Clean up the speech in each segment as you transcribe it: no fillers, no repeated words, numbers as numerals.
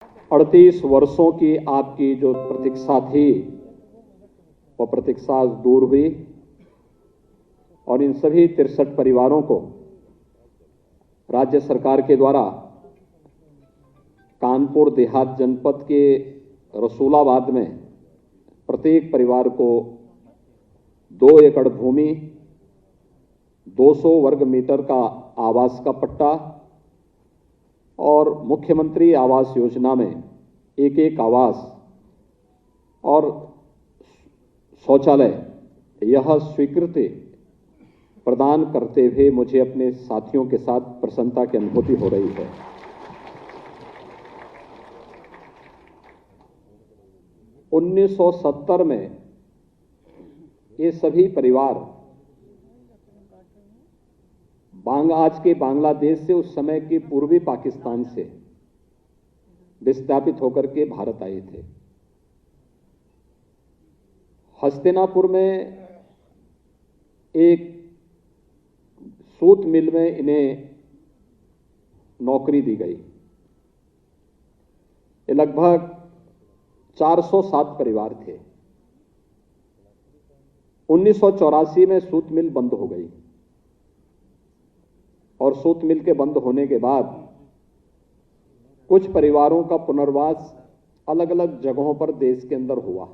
38 वर्षों की आपकी जो प्रतीक्षा थी वो प्रतीक्षा दूर हुई और इन सभी 63 परिवारों को राज्य सरकार के द्वारा कानपुर देहात जनपद के रसूलाबाद में प्रत्येक परिवार को 2 एकड़ भूमि, 200 वर्ग मीटर का आवास का पट्टा और मुख्यमंत्री आवास योजना में एक आवास और शौचालय यह स्वीकृति प्रदान करते हुए मुझे अपने साथियों के साथ प्रसन्नता की अनुभूति हो रही है। उन्नीस 1970 में ये सभी परिवार आज के बांग्लादेश से उस समय के पूर्वी पाकिस्तान से विस्थापित होकर के भारत आए थे। हस्तिनापुर में एक सूत मिल में इन्हें नौकरी दी गई। ये लगभग 407 परिवार थे। 1984 में सूत मिल बंद हो गई और सूत मिल के बंद होने के बाद कुछ परिवारों का पुनर्वास अलग अलग जगहों पर देश के अंदर हुआ,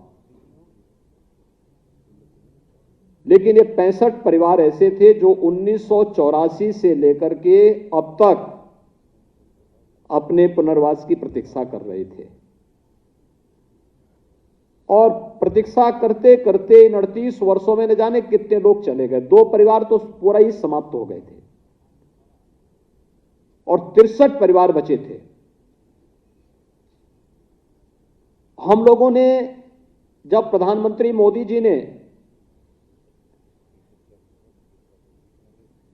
लेकिन ये 65 परिवार ऐसे थे जो 1984 से लेकर के अब तक अपने पुनर्वास की प्रतीक्षा कर रहे थे और प्रतीक्षा करते करते इन 38 वर्षों में न जाने कितने लोग चले गए। 2 परिवार तो पूरा ही समाप्त हो गए थे और 63 परिवार बचे थे। हम लोगों ने जब प्रधानमंत्री मोदी जी ने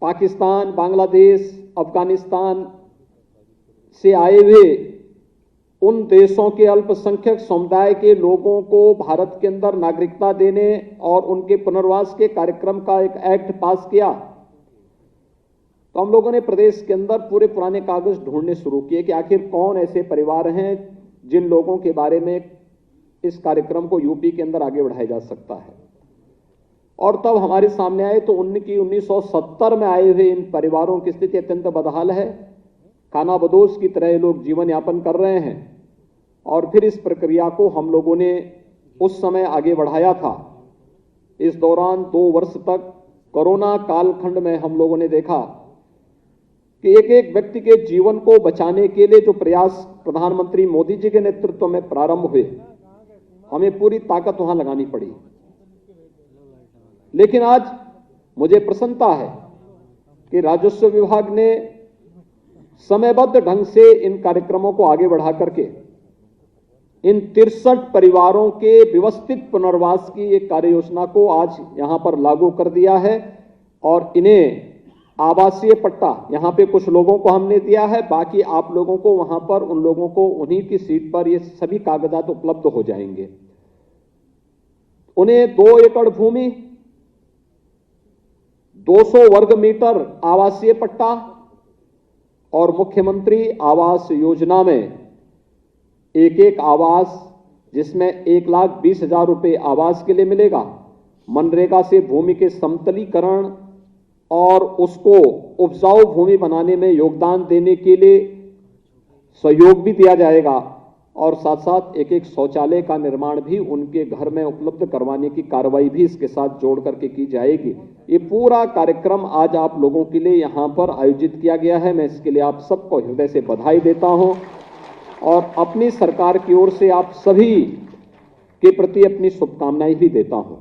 पाकिस्तान, बांग्लादेश, अफगानिस्तान से आए हुए उन देशों के अल्पसंख्यक समुदाय के लोगों को भारत के अंदर नागरिकता देने और उनके पुनर्वास के कार्यक्रम का एक एक्ट पास किया, तो हम लोगों ने प्रदेश के अंदर पूरे पुराने कागज ढूंढने शुरू किए कि आखिर कौन ऐसे परिवार हैं जिन लोगों के बारे में इस कार्यक्रम को यूपी के अंदर आगे बढ़ाया जा सकता है। और तब हमारे सामने आए तो 1970 में आए हुए इन परिवारों की स्थिति अत्यंत बदहाल है। खानाबदोश की तरह लोग जीवन यापन कर रहे हैं और फिर इस प्रक्रिया को हम लोगों ने उस समय आगे बढ़ाया था। इस दौरान 2 वर्ष तक कोरोना कालखंड में हम लोगों ने देखा कि एक एक व्यक्ति के जीवन को बचाने के लिए जो प्रयास प्रधानमंत्री मोदी जी के नेतृत्व में प्रारंभ हुए, हमें पूरी ताकत वहां लगानी पड़ी। लेकिन आज मुझे प्रसन्नता है कि राजस्व विभाग ने समयबद्ध ढंग से इन कार्यक्रमों को आगे बढ़ा करके इन 63 परिवारों के व्यवस्थित पुनर्वास की एक कार्य योजना को आज यहां पर लागू कर दिया है और इन्हें आवासीय पट्टा यहां पे कुछ लोगों को हमने दिया है, बाकी आप लोगों को वहां पर उन लोगों को उन्हीं की सीट पर ये सभी कागजात उपलब्ध हो जाएंगे। उन्हें 2 एकड़ भूमि, 200 वर्ग मीटर आवासीय पट्टा और मुख्यमंत्री आवास योजना में एक आवास जिसमें 1,20,000 रुपए आवास के लिए मिलेगा। मनरेगा से भूमि के समतलीकरण और उसको उपजाऊ भूमि बनाने में योगदान देने के लिए सहयोग भी दिया जाएगा और साथ साथ एक शौचालय का निर्माण भी उनके घर में उपलब्ध करवाने की कार्रवाई भी इसके साथ जोड़ करके की जाएगी। ये पूरा कार्यक्रम आज आप लोगों के लिए यहां पर आयोजित किया गया है। मैं इसके लिए आप सबको हृदय से बधाई देता हूं और अपनी सरकार की ओर से आप सभी के प्रति अपनी शुभकामनाएं भी देता हूं।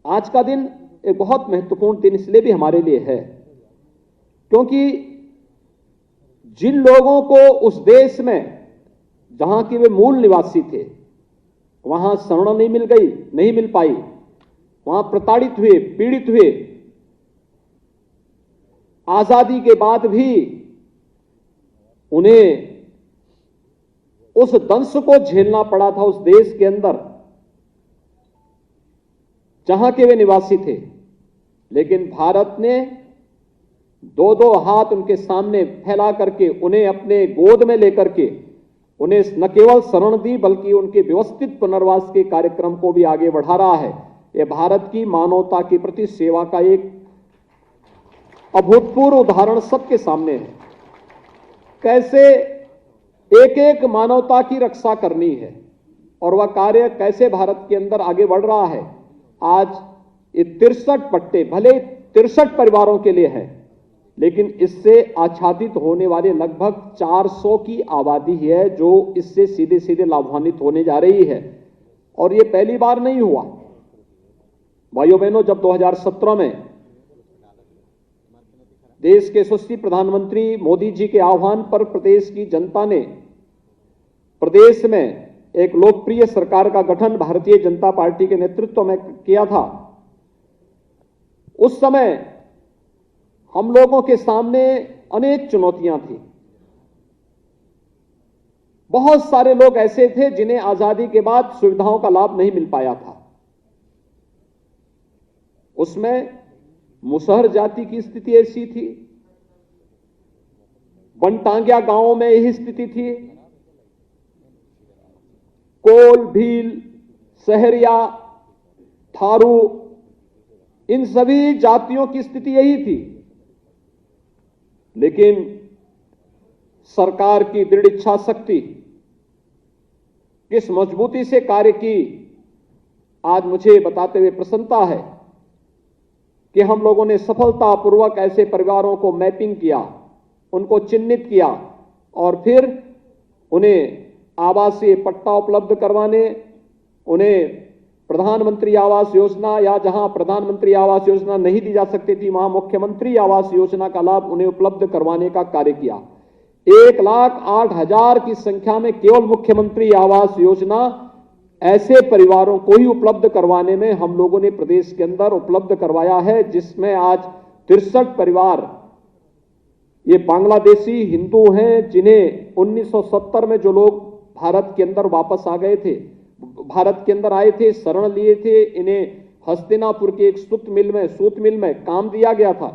आज का दिन एक बहुत महत्वपूर्ण दिन इसलिए भी हमारे लिए है क्योंकि जिन लोगों को उस देश में जहां की वे मूल निवासी थे वहां शरण नहीं मिल पाई, वहां प्रताड़ित हुए, पीड़ित हुए, आजादी के बाद भी उन्हें उस दंश को झेलना पड़ा था उस देश के अंदर जहां के वे निवासी थे। लेकिन भारत ने 2-2 हाथ उनके सामने फैला करके उन्हें अपने गोद में लेकर के उन्हें न केवल शरण दी बल्कि उनके व्यवस्थित पुनर्वास के कार्यक्रम को भी आगे बढ़ा रहा है। यह भारत की मानवता के प्रति सेवा का एक अभूतपूर्व उदाहरण सबके सामने है। कैसे एक एक मानवता की रक्षा करनी है और वह कार्य कैसे भारत के अंदर आगे बढ़ रहा है। आज ये 63 पट्टे भले 63 परिवारों के लिए है, लेकिन इससे आच्छादित होने वाले लगभग 400 की आबादी है जो इससे सीधे सीधे लाभान्वित होने जा रही है। और ये पहली बार नहीं हुआ। भाइयों बहनों, जब 2017 में देश के यशस्वी प्रधानमंत्री मोदी जी के आह्वान पर प्रदेश की जनता ने प्रदेश में एक लोकप्रिय सरकार का गठन भारतीय जनता पार्टी के नेतृत्व में किया था, उस समय हम लोगों के सामने अनेक चुनौतियां थी। बहुत सारे लोग ऐसे थे जिन्हें आजादी के बाद सुविधाओं का लाभ नहीं मिल पाया था। उसमें मुसहर जाति की स्थिति ऐसी थी, बनटांगिया गांवों में यही स्थिति थी, कोल, भील, सहरिया, थारू, इन सभी जातियों की स्थिति यही थी। लेकिन सरकार की दृढ़ इच्छा शक्ति किस मजबूती से कार्य की, आज मुझे बताते हुए प्रसन्नता है कि हम लोगों ने सफलतापूर्वक ऐसे परिवारों को मैपिंग किया, उनको चिन्हित किया और फिर उन्हें आवासीय पट्टा उपलब्ध करवाने, उन्हें प्रधानमंत्री आवास योजना या जहां प्रधानमंत्री आवास योजना नहीं दी जा सकती थी वहां मुख्यमंत्री आवास योजना का लाभ उन्हें उपलब्ध करवाने का कार्य किया। 1,08,000 की संख्या में केवल मुख्यमंत्री आवास योजना ऐसे परिवारों को ही उपलब्ध करवाने में हम लोगों ने प्रदेश के अंदर उपलब्ध करवाया है, जिसमें आज 63 परिवार ये बांग्लादेशी हिंदू हैं, जिन्हें 1970 में जो लोग भारत के अंदर वापस आ गए थे, भारत के अंदर आए थे, शरण लिए थे, इन्हें हस्तिनापुर के एक सूत मिल में काम दिया गया था।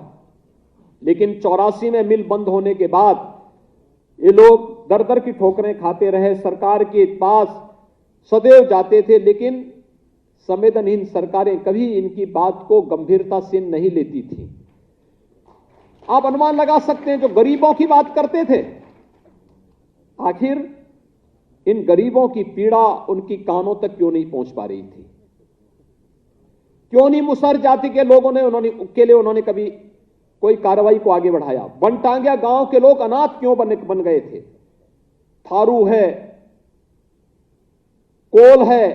लेकिन 84 में मिल बंद होने के बाद ये लोग दर दर की ठोकरें खाते रहे, सरकार के पास सदैव जाते थे, लेकिन संवेदनहीन सरकारें कभी इनकी बात को गंभीरता से नहीं लेती थी। आप अनुमान लगा सकते हैं, जो गरीबों की बात करते थे, आखिर इन गरीबों की पीड़ा उनकी कानों तक क्यों नहीं पहुंच पा रही थी? क्यों नहीं मुसहर जाति के लोगों ने उन्होंने कभी कोई कार्रवाई को आगे बढ़ाया? बनटांगिया गांव के लोग अनाथ क्यों बन गए थे? थारू है, कोल है,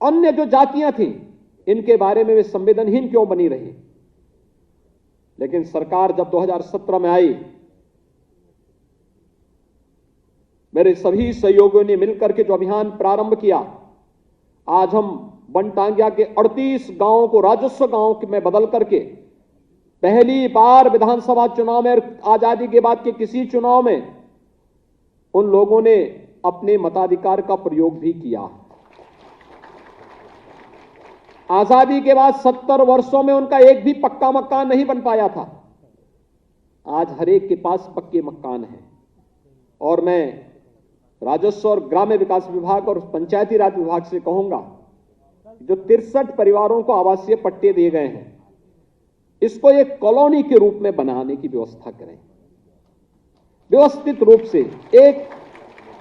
अन्य जो जातियां थी, इनके बारे में वे संवेदनहीन क्यों बनी रही? लेकिन सरकार जब 2017 में आई, मेरे सभी सहयोगियों ने मिलकर के जो अभियान प्रारंभ किया, आज हम बनटांगिया के 38 गांवों को राजस्व गांव में बदल करके पहली बार विधानसभा चुनाव में, आजादी के बाद के किसी चुनाव में, उन लोगों ने अपने मताधिकार का प्रयोग भी किया। आजादी के बाद 70 वर्षों में उनका एक भी पक्का मकान नहीं बन पाया था। आज हर एक के पास पक्के मकान हैं। और मैं राजस्व और ग्राम्य विकास विभाग और पंचायती राज विभाग से कहूंगा, जो 63 परिवारों को आवासीय पट्टे दिए गए हैं, इसको एक कॉलोनी के रूप में बनाने की व्यवस्था करें। व्यवस्थित रूप से एक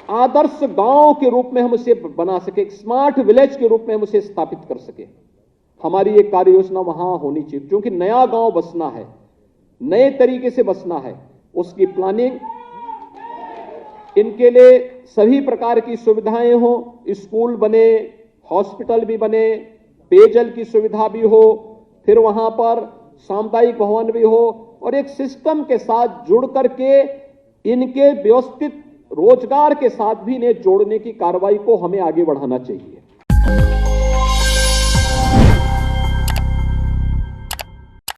आदर्श गांव के रूप में हम उसे बना सके, एक स्मार्ट विलेज के रूप में हम उसे स्थापित कर सके। हमारी एक कार्य योजना वहां होनी चाहिए, क्योंकि नया गांव बसना है, नए तरीके से बसना है। उसकी प्लानिंग, इनके लिए सभी प्रकार की सुविधाएं हो, स्कूल बने, हॉस्पिटल भी बने, पेयजल की सुविधा भी हो, फिर वहां पर सामुदायिक भवन भी हो, और एक सिस्टम के साथ जुड़ करके इनके व्यवस्थित रोजगार के साथ भी इन्हें जोड़ने की कार्रवाई को हमें आगे बढ़ाना चाहिए।